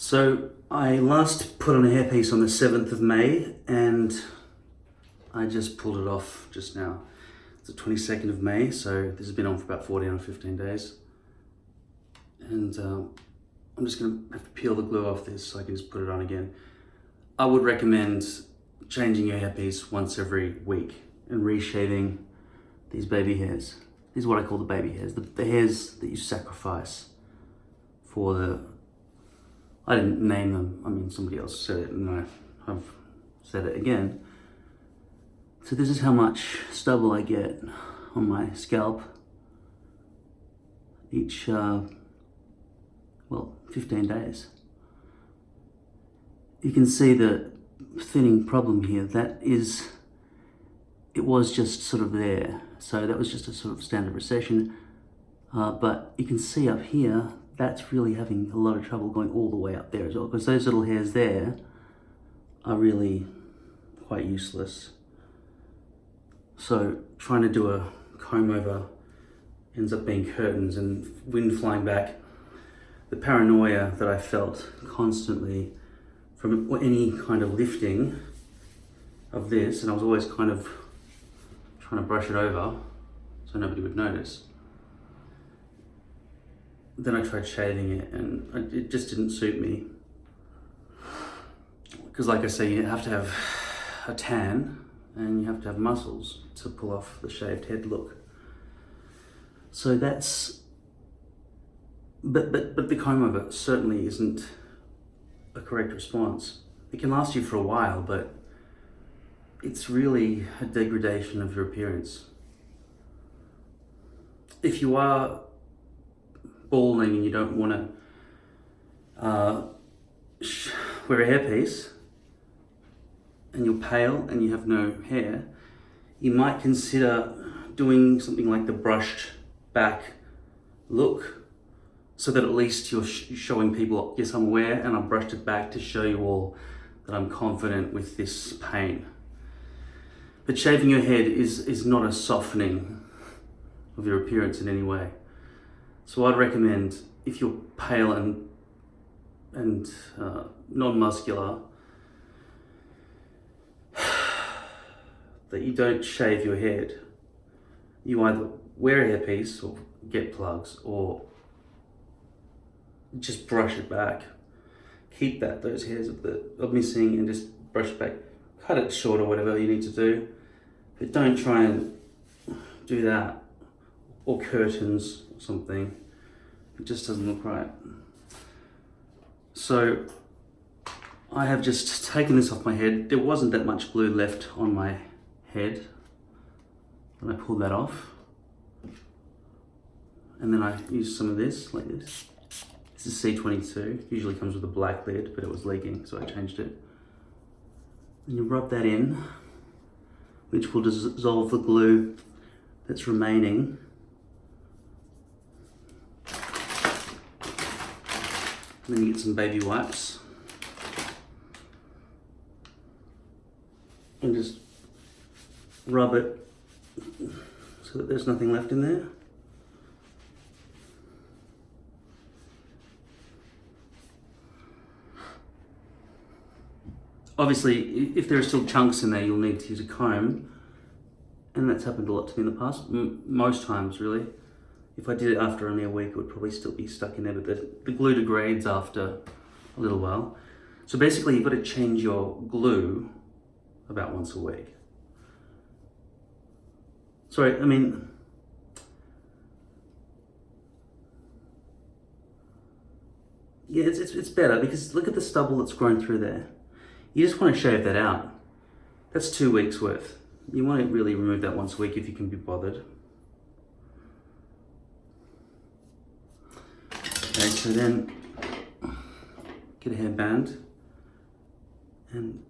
So I last put on a hairpiece on the 7th of May and I just pulled it off just now. It's the 22nd of May, so this has been on for about 14 or 15 days. And I'm just gonna have to peel the glue off this so I can just put it on again. I would recommend changing your hairpiece once every week and reshaving these baby hairs. These are what I call the baby hairs, the hairs that you sacrifice for the, I didn't name them, I mean somebody else said it and I've said it again. So this is how much stubble I get on my scalp each, 15 days. You can see the thinning problem here. That is, it was just sort of there. So that was just a sort of standard recession. But you can see up here, that's really having a lot of trouble going all the way up there as well, because those little hairs there are really quite useless. So trying to do a comb over ends up being curtains and wind flying back. The paranoia that I felt constantly from any kind of lifting of this, and I was always kind of trying to brush it over so nobody would notice. Then I tried shaving it and it just didn't suit me. Because like I say, you have to have a tan and you have to have muscles to pull off the shaved head look. So that's, but the comb over certainly isn't a correct response. It can last you for a while, but it's really a degradation of your appearance. If you are balding and you don't want to wear a hairpiece and you're pale and you have no hair, you might consider doing something like the brushed back look, so that at least you're showing people, yes, I'm aware and I brushed it back to show you all that I'm confident with this pain. But shaving your head is not a softening of your appearance in any way. So I'd recommend, if you're pale and non-muscular, that you don't shave your head. You either wear a hairpiece or get plugs, or just brush it back. Keep those hairs of missing and just brush it back. Cut it short or whatever you need to do. But don't try and do that, or curtains or something. It just doesn't look right. So I have just taken this off my head. There wasn't that much glue left on my head when I pulled that off. And then I used some of this, like this. This is C22, usually comes with a black lid, but it was leaking, so I changed it. And you rub that in, which will dissolve the glue that's remaining. And then you get some baby wipes. And just rub it so that there's nothing left in there. Obviously, if there are still chunks in there, you'll need to use a comb. And that's happened a lot to me in the past, most times really. If I did it after only a week, it would probably still be stuck in there, but the glue degrades after a little while. So basically, you've got to change your glue about once a week. Sorry, I mean, yeah, it's better because look at the stubble that's grown through there. You just want to shave that out. That's 2 weeks worth. You want to really remove that once a week if you can be bothered. Okay, so then get a hairband and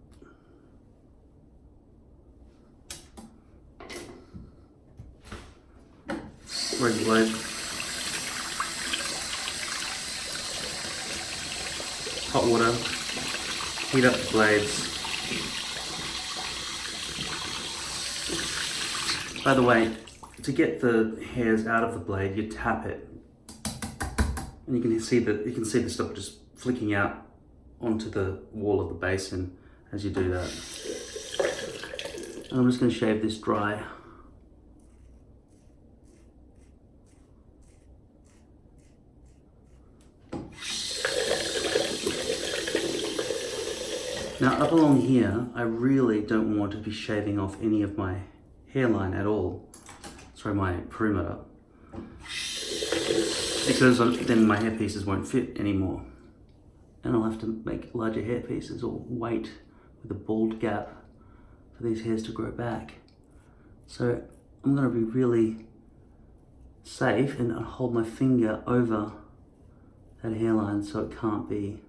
regulate. Hot water. Heat up the blades. By the way, to get the hairs out of the blade, you tap it, and you can see the stuff just flicking out onto the wall of the basin as you do that. And I'm just going to shave this dry. Now up along here, I really don't want to be shaving off any of my hairline at all. Sorry, my perimeter. Because then my hair pieces won't fit anymore. And I'll have to make larger hair pieces or wait with a bald gap for these hairs to grow back. So I'm going to be really safe and hold my finger over that hairline so it can't be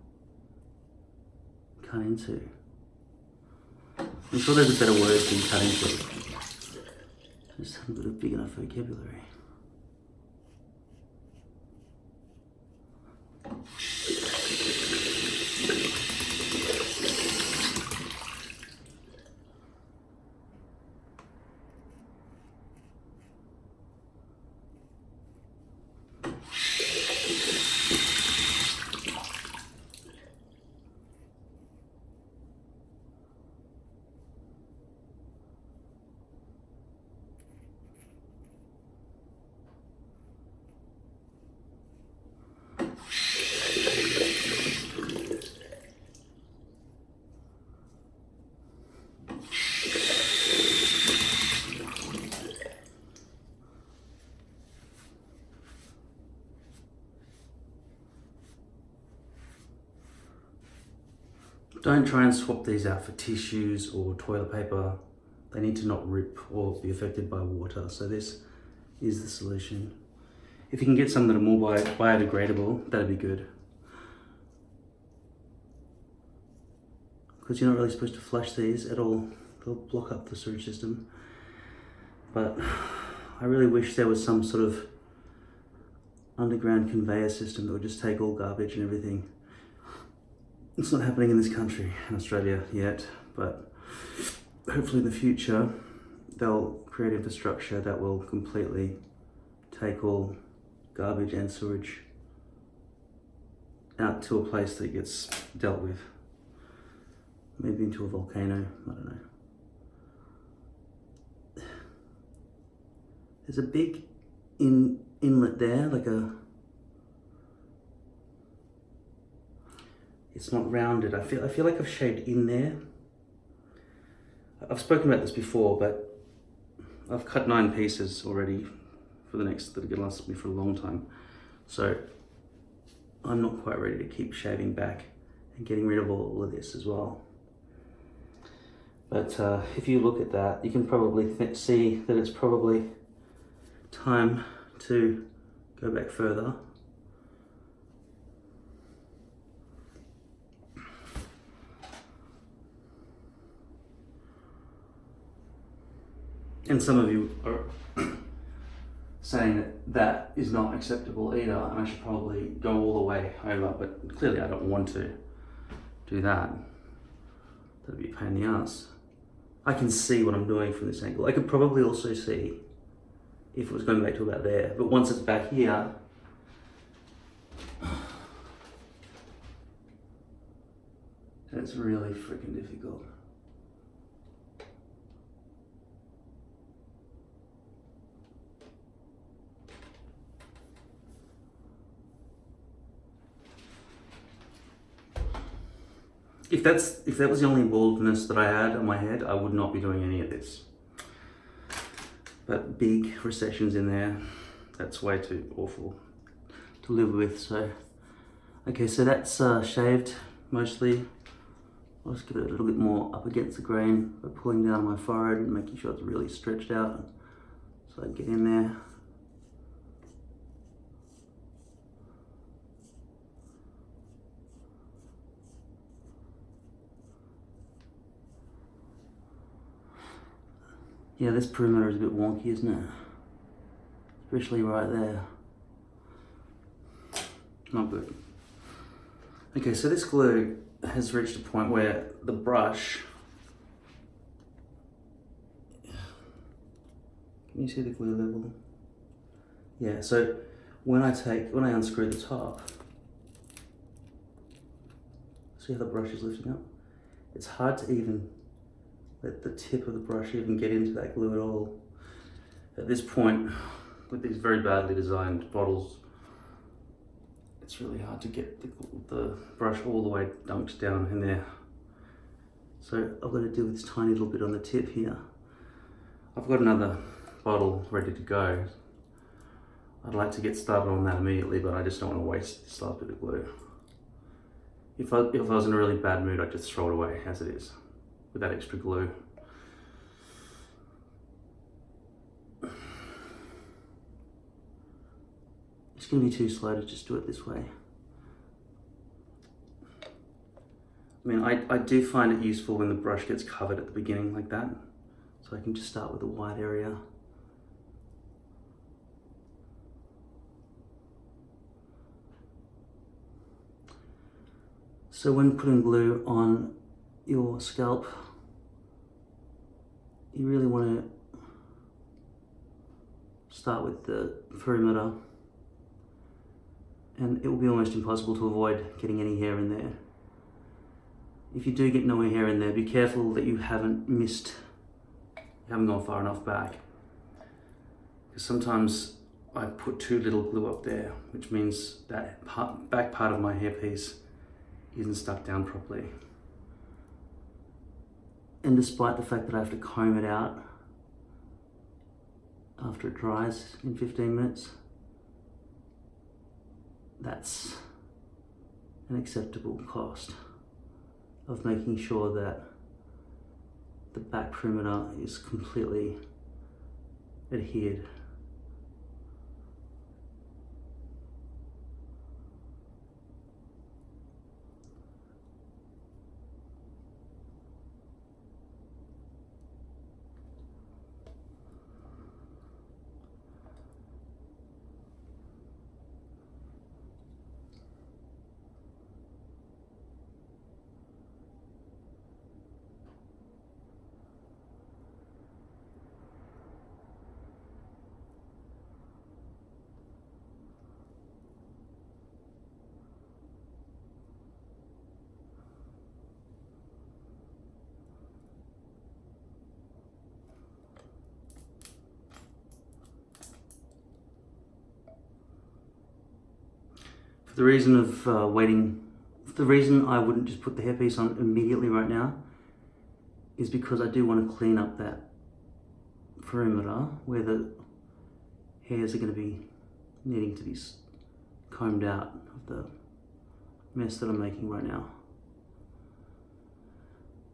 cut into. I'm sure there's a better word than cut into. Just haven't got a big enough vocabulary. Don't try and swap these out for tissues or toilet paper. They need to not rip or be affected by water. So this is the solution. If you can get some that are more biodegradable, that'd be good. Because you're not really supposed to flush these at all. They'll block up the sewage system. But I really wish there was some sort of underground conveyor system that would just take all garbage and everything. It's not happening in this country, in Australia yet, but hopefully in the future they'll create infrastructure that will completely take all garbage and sewage out to a place that gets dealt with. Maybe into a volcano, I don't know. There's a big inlet there, like a... It's not rounded. I feel like I've shaved in there. I've spoken about this before, but I've cut 9 pieces already for the next, that are gonna last me for a long time. So I'm not quite ready to keep shaving back and getting rid of all of this as well. But if you look at that, you can probably see that it's probably time to go back further. And some of you are saying that that is not acceptable either, and I should probably go all the way over, but clearly I don't want to do that. That'd be a pain in the ass. I can see what I'm doing from this angle. I could probably also see if it was going back to about there, but once it's back here, it's really freaking difficult. If that was the only baldness that I had on my head, I would not be doing any of this. But big recessions in there, that's way too awful to live with. So, okay, so that's shaved mostly. I'll just give it a little bit more up against the grain by pulling down my forehead and making sure it's really stretched out so I can get in there. Yeah, this perimeter is a bit wonky, isn't it? Especially right there. Not good. Okay, so this glue has reached a point where the brush... Can you see the glue level? Yeah, so when I unscrew the top, See how the brush is lifting up? It's hard to even let the tip of the brush even get into that glue at all. At this point, with these very badly designed bottles, it's really hard to get the brush all the way dunked down in there. So I've got to do this tiny little bit on the tip here. I've got another bottle ready to go. I'd like to get started on that immediately, but I just don't want to waste this last bit of glue. If I was in a really bad mood, I'd just throw it away as it is, with that extra glue. It's going to be too slow to just do it this way. I mean, I do find it useful when the brush gets covered at the beginning like that. So I can just start with a wide area. So when putting glue on your scalp, you really want to start with the perimeter, and it will be almost impossible to avoid getting any hair in there. If you do get no hair in there, be careful that you haven't gone far enough back. Because sometimes I put too little glue up there, which means that back part of my hairpiece isn't stuck down properly. And despite the fact that I have to comb it out after it dries in 15 minutes, that's an acceptable cost of making sure that the back perimeter is completely adhered. The reason of the reason I wouldn't just put the hairpiece on immediately right now is because I do want to clean up that perimeter where the hairs are going to be needing to be combed out of the mess that I'm making right now.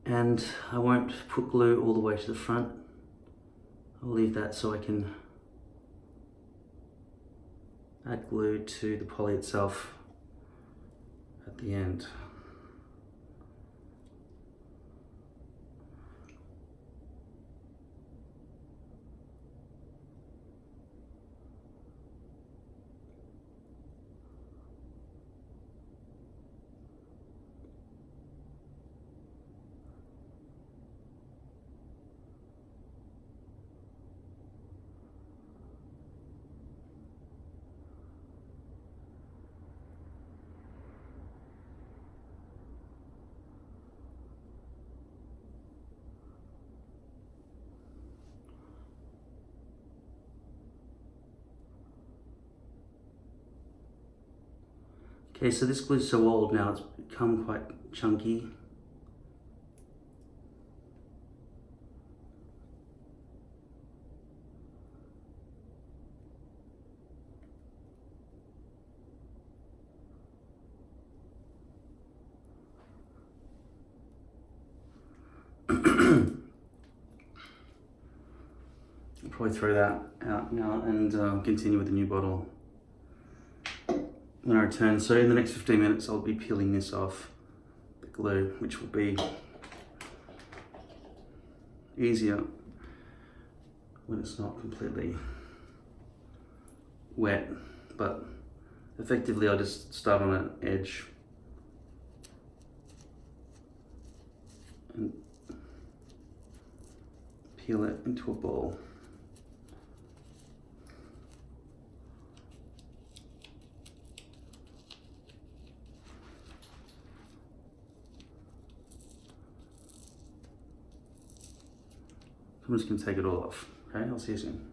And I won't put glue all the way to the front. I'll leave that so I can add glue to the poly itself at the end. Okay, so this glue's so old now, it's become quite chunky. I'll probably throw that out now and continue with the new bottle when I return. So in the next 15 minutes I'll be peeling this off, the glue, which will be easier when it's not completely wet, but effectively I'll just start on an edge and peel it into a ball. I'm just gonna take it all off. Okay, I'll see you soon.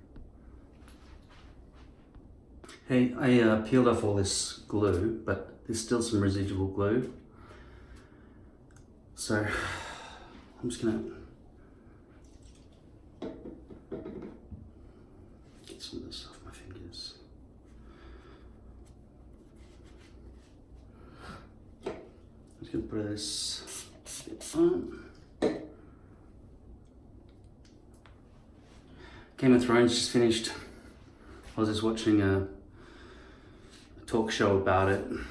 Hey, I peeled off all this glue, but there's still some residual glue. So I'm just gonna get some of this off my fingers. I'm just gonna put this bit on. Game of Thrones just finished. I was just watching a talk show about it, an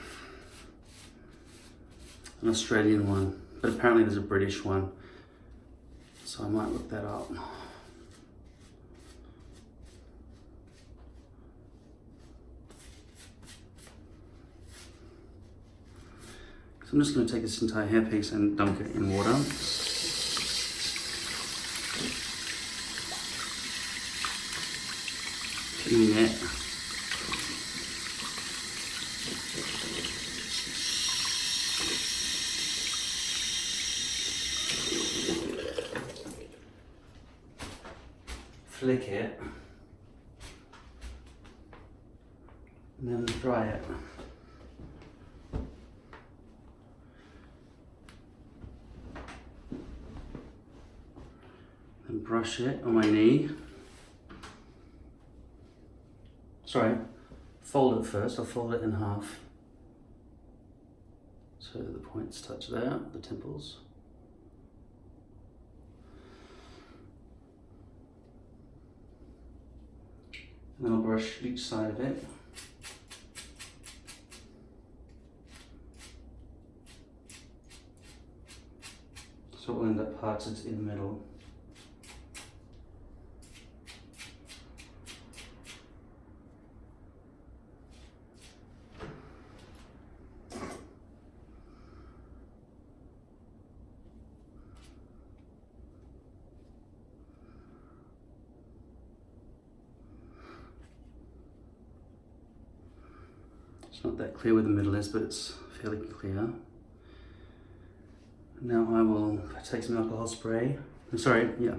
Australian one, but apparently there's a British one, so I might look that up. So I'm just going to take this entire hairpiece and dunk it in water. Clean it. Flick it. And then dry it. And brush it on my knee. Sorry, fold it first. I'll fold it in half. So the points touch there, the temples. And then I'll brush each side of it. So it will end up parted in the middle. It's not that clear where the middle is, but it's fairly clear. Now I will take some alcohol spray. Sorry, yeah.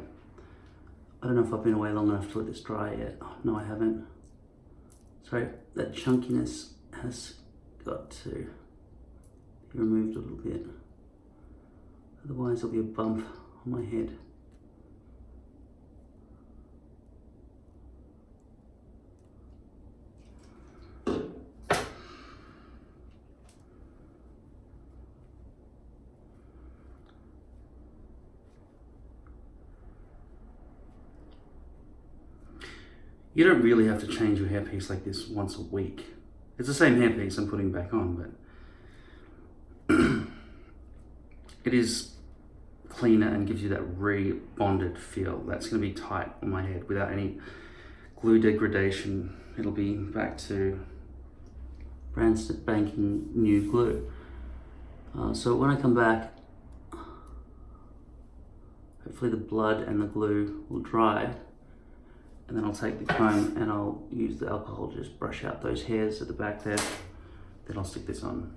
I don't know if I've been away long enough to let this dry yet. Oh, no, I haven't. Sorry, that chunkiness has got to be removed a little bit. Otherwise there'll be a bump on my head. You don't really have to change your hairpiece like this once a week. It's the same hairpiece I'm putting back on, but it is cleaner and gives you that re-bonded feel. That's going to be tight on my head without any glue degradation. It'll be back to brand spanking new glue. So when I come back, hopefully the blood and the glue will dry. And then I'll take the comb and I'll use the alcohol to just brush out those hairs at the back there. Then I'll stick this on.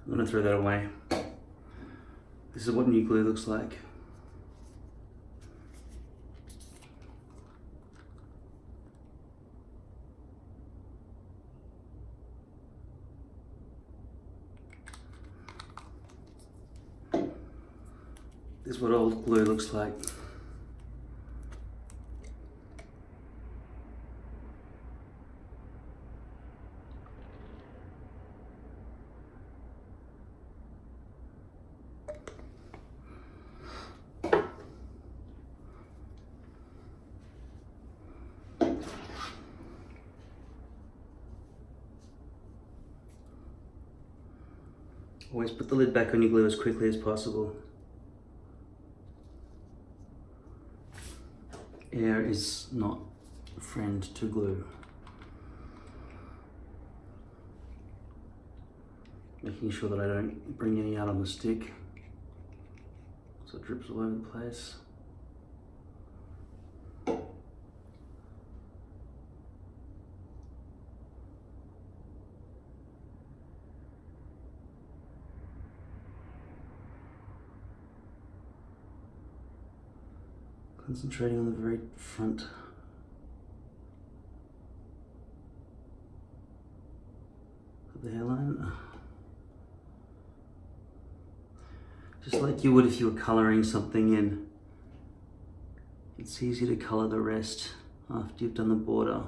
I'm gonna throw that away. This is what new glue looks like. This is what old glue looks like. Always put the lid back on your glue as quickly as possible. Air is not a friend to glue. Making sure that I don't bring any out on the stick so it drips all over the place. Concentrating on the very front of the hairline. Just like you would if you were colouring something in. It's easy to colour the rest after you've done the border.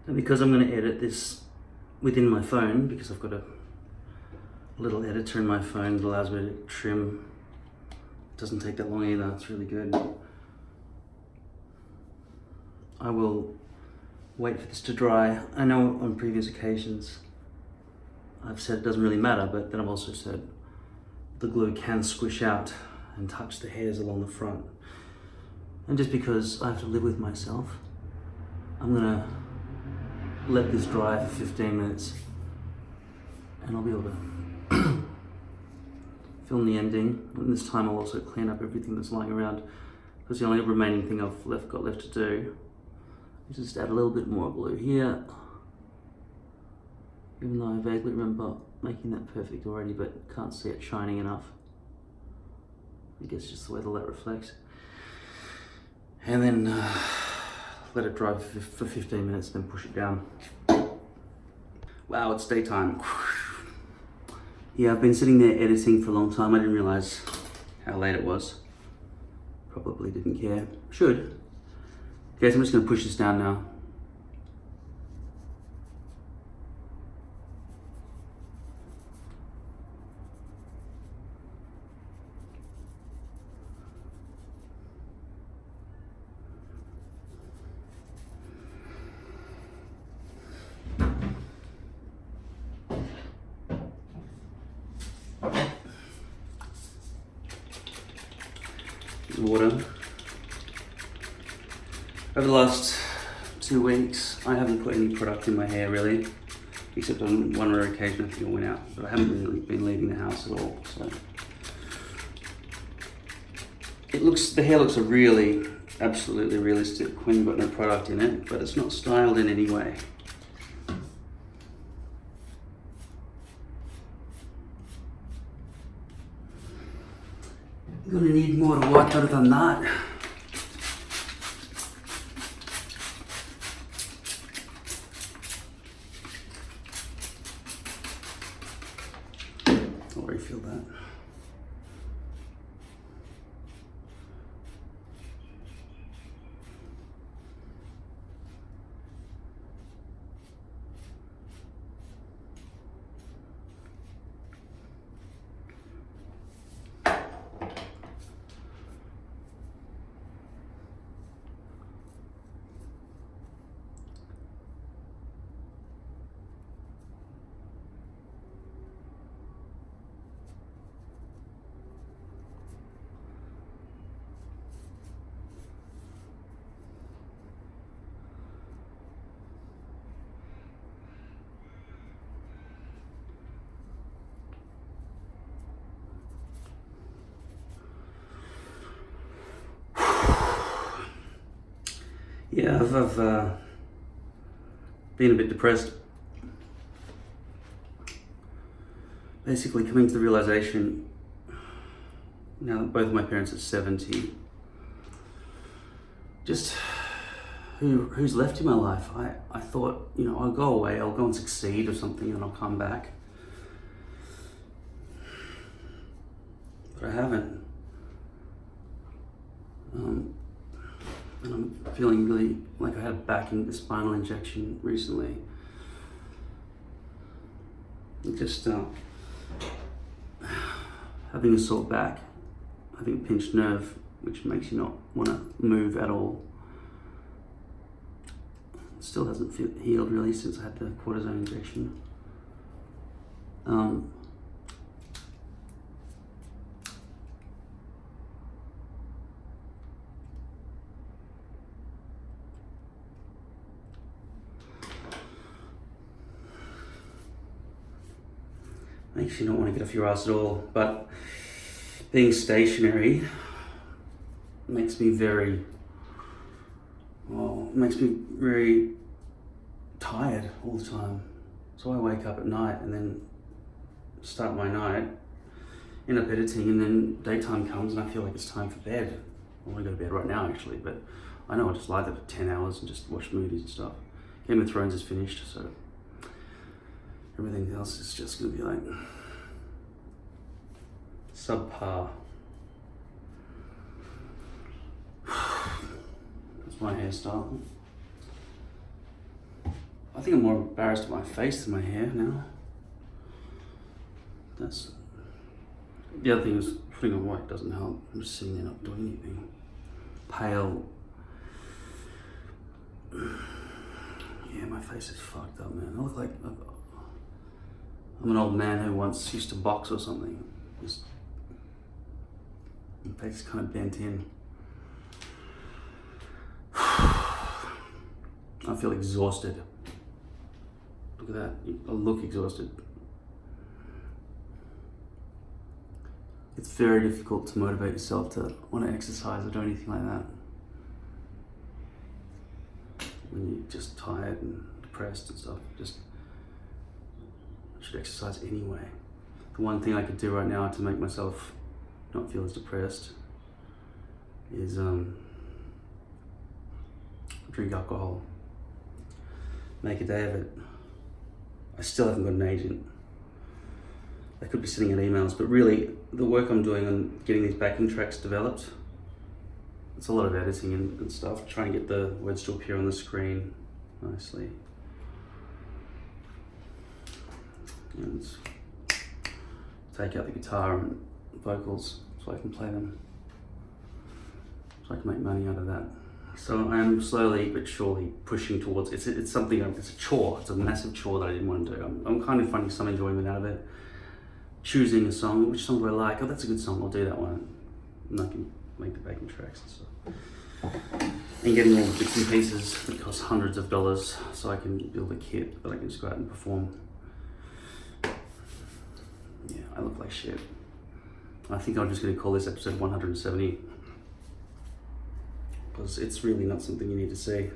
And because I'm going to edit this within my phone, because I've got a little editor in my phone that allows me to trim, it doesn't take that long either, it's really good. I will wait for this to dry. I know on previous occasions I've said it doesn't really matter, but then I've also said the glue can squish out and touch the hairs along the front. And just because I have to live with myself, I'm gonna let this dry for 15 minutes and I'll be able to film the ending. And this time I'll also clean up everything that's lying around, because the only remaining thing I've got left to do is just add a little bit more glue here. Even though I vaguely remember making that perfect already, but can't see it shining enough. I guess just the way the light reflects. And then let it dry for 15 minutes, then push it down. Wow, it's daytime. Yeah, I've been sitting there editing for a long time. I didn't realize how late it was. Probably didn't care. Should. Okay, so I'm just gonna push this down now. water. Over the last 2 weeks, I haven't put any product in my hair really, except on one rare occasion I think I went out, but I haven't really been leaving the house at all. So the hair looks a really, absolutely realistic when you've got no product in it, but it's not styled in any way. I'm gonna need more water than that. I'll refill that. Yeah, I've been a bit depressed. Basically coming to the realization, now that both of my parents are 70, just who's left in my life. I thought, you know, I'll go away, I'll go and succeed or something and I'll come back. But I haven't. And I'm feeling really like I had a spinal injection recently. Just having a sore back, having a pinched nerve, which makes you not want to move at all. It still hasn't healed really since I had the cortisone injection. Makes you not want to get off your ass at all, but being stationary makes me very tired all the time. So I wake up at night and then start my night, end up editing, and then daytime comes and I feel like it's time for bed. I want to go to bed right now actually, but I know I'll just lie there for 10 hours and just watch movies and stuff. Game of Thrones is finished, so everything else is just gonna be like subpar. That's my hairstyle. I think I'm more embarrassed with my face than my hair now. That's the other thing is putting on white doesn't help. I'm just sitting there not doing anything. Pale. Yeah, my face is fucked up, man. I look like I'm an old man who once used to box or something. Just, my face is kind of bent in. I feel exhausted. Look at that, I look exhausted. It's very difficult to motivate yourself to want to exercise or do anything like that when you're just tired and depressed and stuff. Just I should exercise anyway. The one thing I could do right now to make myself not feel as depressed is drink alcohol. Make a day of it. I still haven't got an agent. I could be sending out emails, but really the work I'm doing on getting these backing tracks developed, it's a lot of editing and stuff, trying to get the words to appear on the screen nicely. And take out the guitar and vocals so I can play them, so I can make money out of that. So I am slowly but surely pushing towards, it's something, it's a chore, it's a massive chore that I didn't want to do. I'm kind of finding some enjoyment out of it. Choosing a song, which song do I like? Oh, that's a good song, I'll do that one. And I can make the backing tracks and stuff. And getting all the bits and pieces that cost hundreds of dollars so I can build a kit that I can just go out and perform. Yeah, I look like shit. I think I'm just going to call this episode 170 because it's really not something you need to see.